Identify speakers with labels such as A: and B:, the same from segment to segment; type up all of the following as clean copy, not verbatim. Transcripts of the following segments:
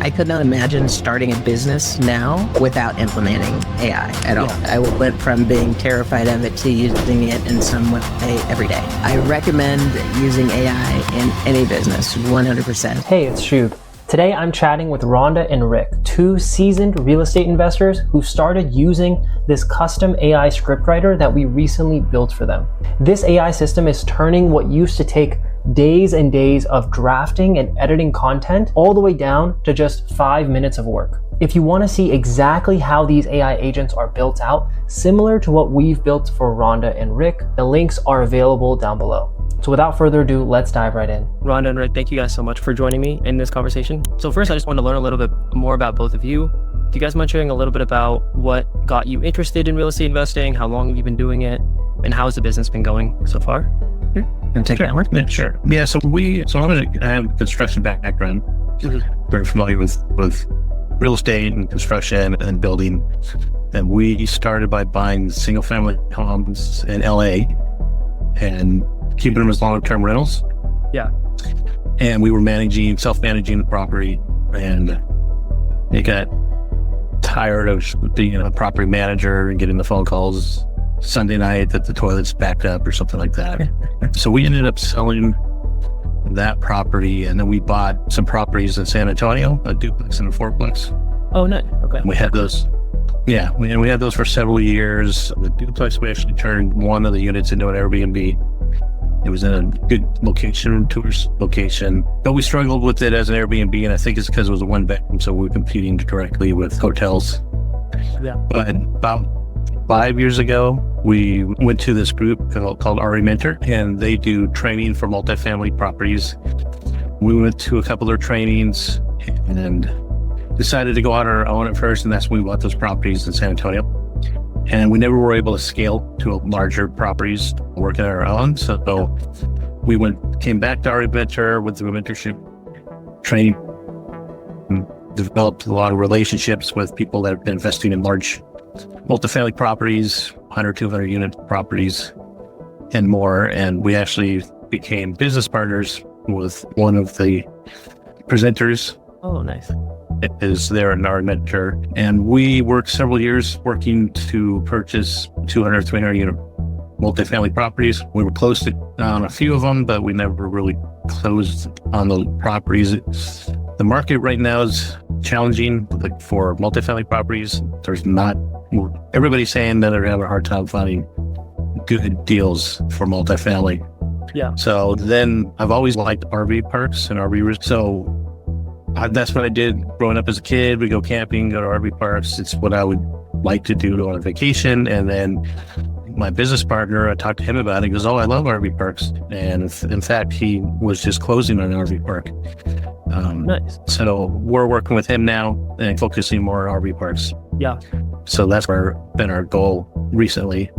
A: I could not imagine starting a business now without implementing AI at all. I went from being terrified of it to using it in some way every day. I recommend using AI in any business, 100%.
B: Hey, it's Shub. Today I'm chatting with Rhonda and Rick, two seasoned real estate investors who started using this custom AI scriptwriter that we recently built for them. This AI system is turning what used to take days and days of drafting and editing content all the way down to just 5 minutes of work. If you want to see exactly how these AI agents are built out, similar to what we've built for Rhonda and Rick, the links are available down below. So without further ado, let's dive right in. Rhonda and Rick, thank you guys so much for joining me in this conversation. So first, I just want to learn a little bit more about both of you. Do you guys mind sharing a little bit about what got you interested in real estate investing? How long have you been doing it? And how has the business been going so far?
A: Can take that one?
C: Yeah, sure. Yeah, I have a construction background. Very familiar with real estate and construction and building. And we started by buying single family homes in LA and keeping them as long-term rentals.
B: Yeah.
C: And we were self-managing the property, and it got tired of being a property manager and getting the phone calls Sunday night that the toilet's backed up or something like that. So we ended up selling that property, and then we bought some properties in San Antonio, a duplex and a fourplex.
B: Oh, nice. Okay.
C: And we had those. Yeah, we had those for several years. The duplex, we actually turned one of the units into an Airbnb. It was in a good location, tourist location, but we struggled with it as an Airbnb, and I think it's because it was a one bedroom, so we were competing directly with hotels.
B: Yeah.
C: But about 5 years ago, we went to this group called RE Mentor, and they do training for multifamily properties. We went to a couple of their trainings and decided to go out on our own at first, and that's when we bought those properties in San Antonio. And we never were able to scale to larger properties working on our own. So we came back to RE Mentor with the mentorship training, and developed a lot of relationships with people that have been investing in large multifamily properties, 100, 200 unit properties and more. And we actually became business partners with one of the presenters.
B: Oh, nice.
C: Is there in our mentor. And we worked several years working to purchase 200, 300 unit multifamily properties. We were close on a few of them, but we never really closed on the properties. The market right now is challenging for multifamily properties. Everybody's saying that they're having a hard time finding good deals for multifamily.
B: Yeah.
C: So then I've always liked RV parks and RV. So that's what I did growing up as a kid. We go camping, go to RV parks. It's what I would like to do on a vacation. And then my business partner, I talked to him about it. He goes, "Oh, I love RV parks." And in fact, he was just closing on an RV park.
B: Nice.
C: So we're working with him now and focusing more on RV parks.
B: Yeah.
C: So that's been our goal recently.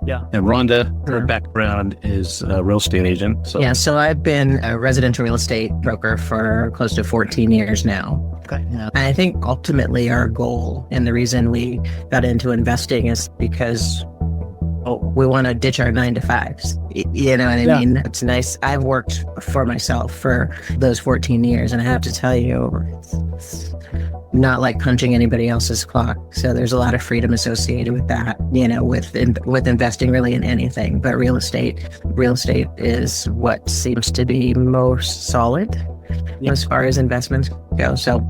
B: Yeah.
C: And Rhonda, her background is a real estate agent.
A: So I've been a residential real estate broker for close to 14 years now.
B: Okay.
A: And I think ultimately our goal and the reason we got into investing is because we want to ditch our 9-to-5s. You know what I mean? It's nice. I've worked for myself for those 14 years, and I have to tell you, it's not like punching anybody else's clock. So there's a lot of freedom associated with that, with investing really in anything. But real estate is what seems to be most solid as far as investments go. So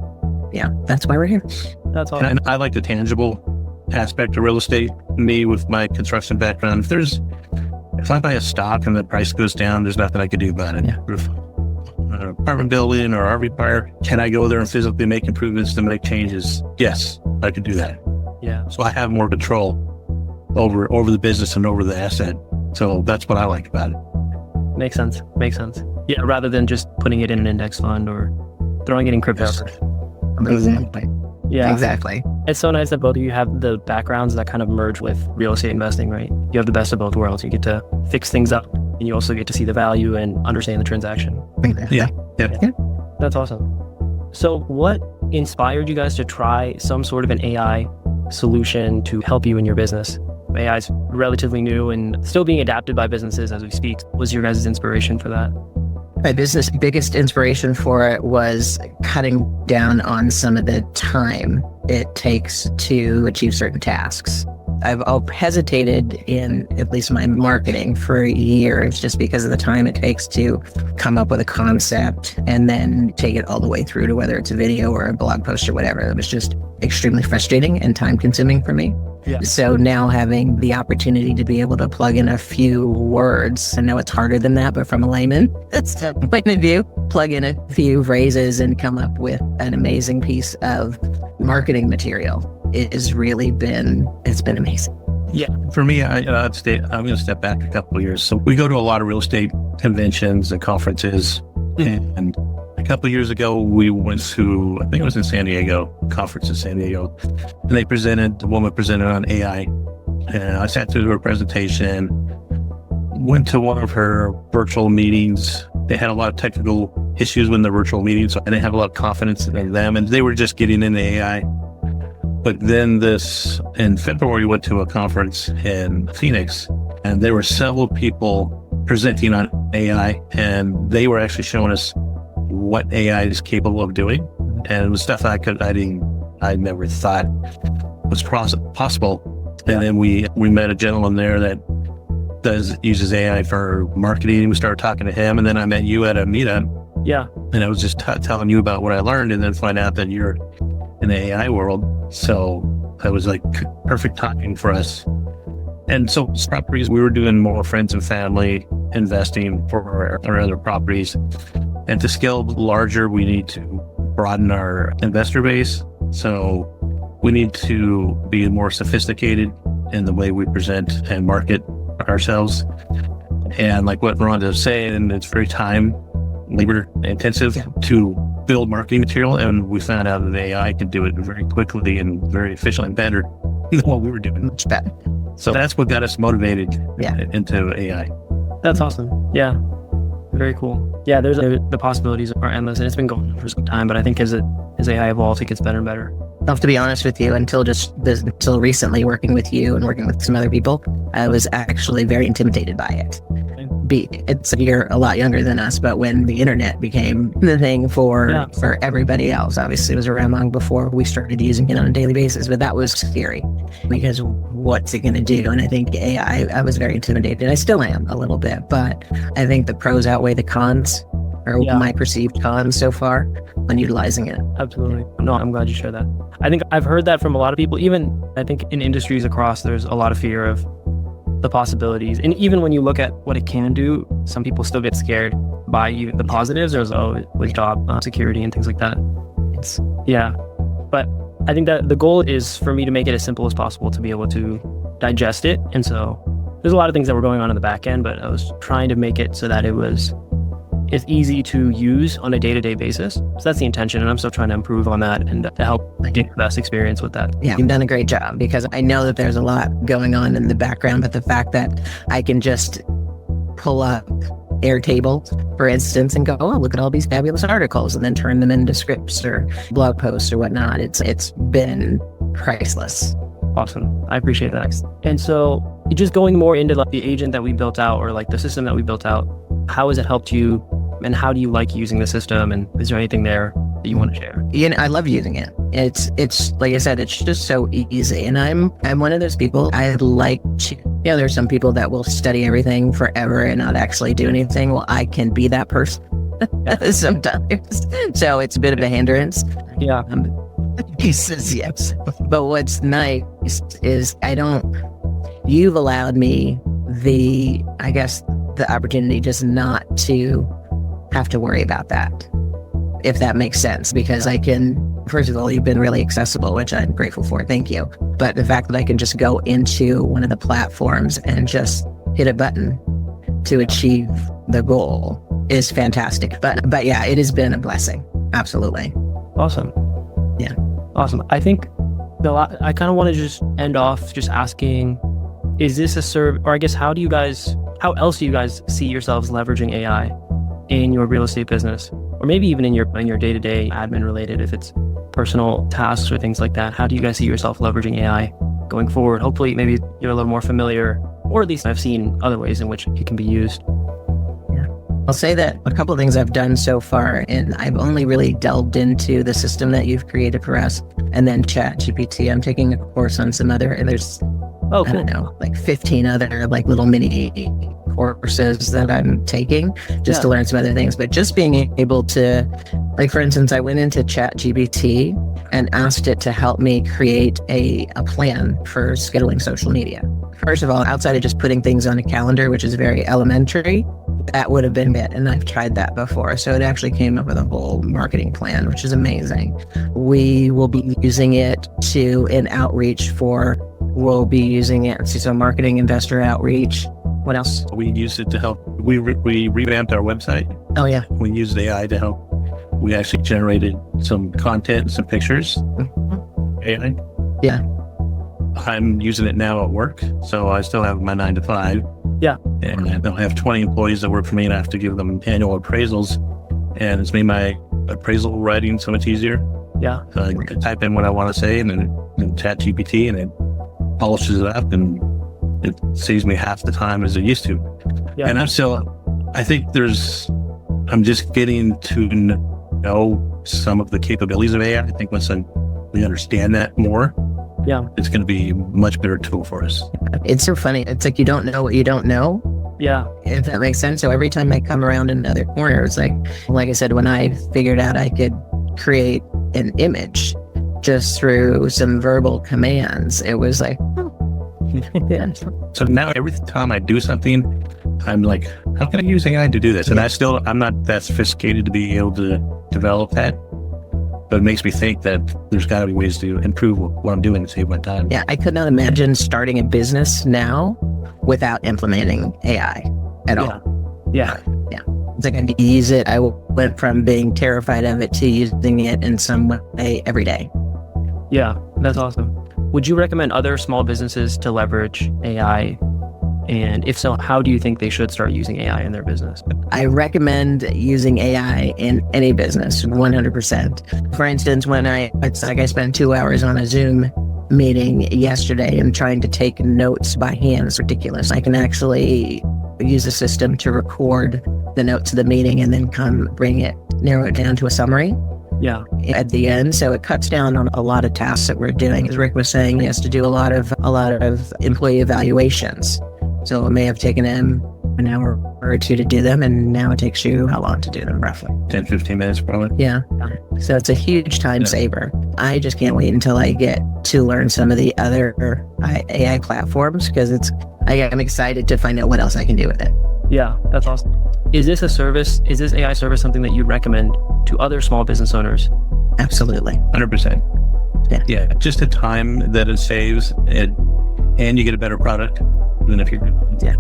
A: yeah, that's why we're here.
B: That's awesome.
C: And I like the tangible aspect of real estate. Me, with my construction background, if I buy a stock and the price goes down, there's nothing I could do about it.
A: Yeah.
C: If an apartment building or RV park, can I go there and physically make improvements to make changes? Yes, I could do that.
B: Yeah.
C: So I have more control over the business and over the asset. So that's what I like about it.
B: Makes sense. Yeah, rather than just putting it in an index fund or throwing it in crypto.
A: Exactly.
B: Yeah,
A: exactly.
B: It's so nice that both of you have the backgrounds that kind of merge with real estate investing, right? You have the best of both worlds. You get to fix things up, and you also get to see the value and understand the transaction.
C: Yeah.
B: That's awesome. So what inspired you guys to try some sort of an AI solution to help you in your business? AI is relatively new and still being adapted by businesses as we speak. What was your guys' inspiration for that?
A: My business biggest inspiration for it was cutting down on some of the time it takes to achieve certain tasks. I've hesitated in at least my marketing for years just because of the time it takes to come up with a concept and then take it all the way through to whether it's a video or a blog post or whatever. It was just extremely frustrating and time consuming for me.
B: Yeah.
A: So now having the opportunity to be able to plug in a few words, I know it's harder than that, but from a layman point of view, plug in a few phrases and come up with an amazing piece of marketing material. It has really been, it's been amazing.
C: Yeah, for me, I'm going to step back a couple of years. So we go to a lot of real estate conventions and conferences. And a couple of years ago, we went to, I think it was in San Diego, conference in San Diego. And the woman presented on AI. And I sat through her presentation, went to one of her virtual meetings. They had a lot of technical issues with the virtual meetings, so I didn't have a lot of confidence in them. And they were just getting into AI. But then in February, we went to a conference in Phoenix, and there were several people presenting on AI, and they were actually showing us what AI is capable of doing. And it was stuff I never thought was possible. And then we met a gentleman there that uses AI for marketing. We started talking to him, and then I met you at a meetup.
B: Yeah.
C: And I was just telling you about what I learned, and then find out that you're in the AI world. So that was like perfect timing for us. And so properties, we were doing more friends and family investing for our other properties. And to scale larger, we need to broaden our investor base. So we need to be more sophisticated in the way we present and market ourselves. And like what Rhonda was saying, it's very labor intensive to build marketing material, and we found out that AI can do it very quickly and very efficiently and better than what we were doing.
A: Much better.
C: So that's what got us motivated into AI.
B: That's awesome. Yeah. Very cool. Yeah, the possibilities are endless, and it's been going on for some time, but I think as AI evolves, it gets better and better.
A: I'll have to be honest with you, until recently working with you and working with some other people, I was actually very intimidated by it. You're a lot younger than us, but when the internet became the thing for everybody else, obviously it was around long before we started using it on a daily basis, but that was scary because what's it going to do? And I think AI, I was very intimidated. I still am a little bit, but I think the pros outweigh the cons, or my perceived cons so far on utilizing it.
B: Absolutely. No, I'm glad you shared that. I think I've heard that from a lot of people. Even I think in industries across, there's a lot of fear of the possibilities. And even when you look at what it can do, some people still get scared by the positives. There's with job security and things like that. But I think that the goal is for me to make it as simple as possible to be able to digest it. And so there's a lot of things that were going on in the back end, but I was trying to make it so that it's easy to use on a day-to-day basis. So that's the intention, and I'm still trying to improve on that and to help get the best experience with that.
A: Yeah, you've done a great job, because I know that there's a lot going on in the background, but the fact that I can just pull up Airtable, for instance, and go, oh, look at all these fabulous articles, and then turn them into scripts or blog posts or whatnot. It's been priceless.
B: Awesome. I appreciate that. And so just going more into the agent that we built out, or the system that we built out, how has it helped you, and how do you like using the system, and is there anything there that you want to share?
A: I love using it. It's like I said, it's just so easy, and I'm one of those people. I like to, there's some people that will study everything forever and not actually do anything. Well, I can be that person sometimes, so it's a bit of a hindrance.
B: Yeah.
A: He says yes, but what's nice is you've allowed me the opportunity just not to have to worry about that, if that makes sense, because I can, first of all, you've been really accessible, which I'm grateful for. Thank you. But the fact that I can just go into one of the platforms and just hit a button to achieve the goal is fantastic. But yeah, it has been a blessing. Absolutely.
B: Awesome.
A: Yeah.
B: Awesome. I think I kind of want to just end off just asking, is this or I guess, how else do you guys see yourselves leveraging AI in your real estate business, or maybe even in your day-to-day admin related, if it's personal tasks or things like that? How do you guys see yourself leveraging AI going forward? Hopefully, maybe you're a little more familiar, or at least I've seen other ways in which it can be used.
A: Yeah. I'll say that a couple of things I've done so far, and I've only really delved into the system that you've created for us, and then ChatGPT. I'm taking a course on some other, and there's, I don't know, like 15 other like little mini courses that I'm taking just to learn some other things. But just being able to, like, for instance, I went into ChatGPT and asked it to help me create a plan for scheduling social media. First of all, outside of just putting things on a calendar, which is very elementary, that would have been it. And I've tried that before. So it actually came up with a whole marketing plan, which is amazing. We will be using it in outreach we'll be using it, so marketing, investor outreach. What else?
C: We used it to help. We revamped our website.
A: Oh, yeah.
C: We used AI to help. We actually generated some content and some pictures. AI.
A: Yeah.
C: I'm using it now at work. So I still have my 9 to 5.
B: Yeah.
C: And I don't have 20 employees that work for me, and I have to give them annual appraisals. And it's made my appraisal writing so much easier.
B: Yeah.
C: So I can type in what I want to say, and then ChatGPT, and it polishes it up, and it saves me half the time as it used to.
B: Yeah.
C: And I think I'm just getting to know some of the capabilities of AI. I think once we understand that more, it's going to be a much better tool for us.
A: It's so funny. It's like you don't know what you don't know.
B: Yeah.
A: If that makes sense. So every time I come around another corner, it's like I said, when I figured out I could create an image just through some verbal commands, it was like, yeah.
C: So now every time I do something, I'm like, how can I use AI to do this? And I'm not that sophisticated to be able to develop that. But it makes me think that there's got to be ways to improve what I'm doing to save my time.
A: Yeah, I could not imagine starting a business now without implementing AI at all.
B: Yeah.
A: Yeah. It's like I need to use it. I went from being terrified of it to using it in some way every day.
B: Yeah, that's awesome. Would you recommend other small businesses to leverage AI? And if so, how do you think they should start using AI in their business?
A: I recommend using AI in any business, 100%. For instance, it's like I spent 2 hours on a Zoom meeting yesterday and trying to take notes by hand. It's ridiculous. I can actually use a system to record the notes of the meeting and then narrow it down to a summary.
B: Yeah.
A: At the end. So it cuts down on a lot of tasks that we're doing. As Rick was saying, he has to do a lot of employee evaluations. So it may have taken him an hour or two to do them, and now it takes you how long to do them, roughly?
C: 10, 15 minutes, probably.
A: Yeah. So it's a huge time saver. I just can't wait until I get to learn some of the other AI platforms, because I'm excited to find out what else I can do with it.
B: Yeah, that's awesome. Is this AI service something that you'd recommend to other small business owners?
A: Absolutely.
C: 100%. Yeah. Just the time that it saves, and you get a better product than if you're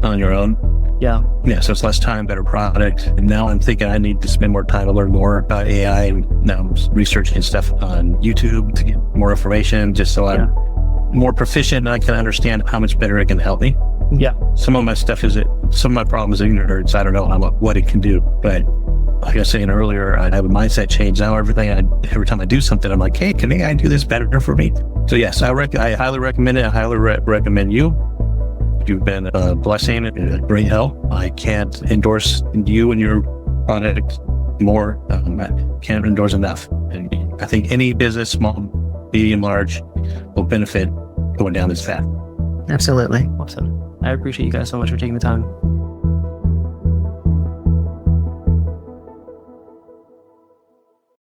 C: on your own.
B: Yeah.
C: Yeah. So it's less time, better product. And now I'm thinking I need to spend more time to learn more about AI. And now I'm researching stuff on YouTube to get more information, just so I'm more proficient and I can understand how much better it can help me.
B: Yeah.
C: Some of my problem is ignorance. I don't know what it can do. But like I was saying earlier, I have a mindset change now. Every time I do something, I'm like, hey, can AI do this better for me? So yes, I highly recommend it. I highly recommend you. You've been a blessing and a great help. I can't endorse you and your product more. I can't endorse enough. And I think any business, small, medium, large, will benefit going down this path.
A: Absolutely.
B: Awesome. I appreciate you guys so much for taking the time.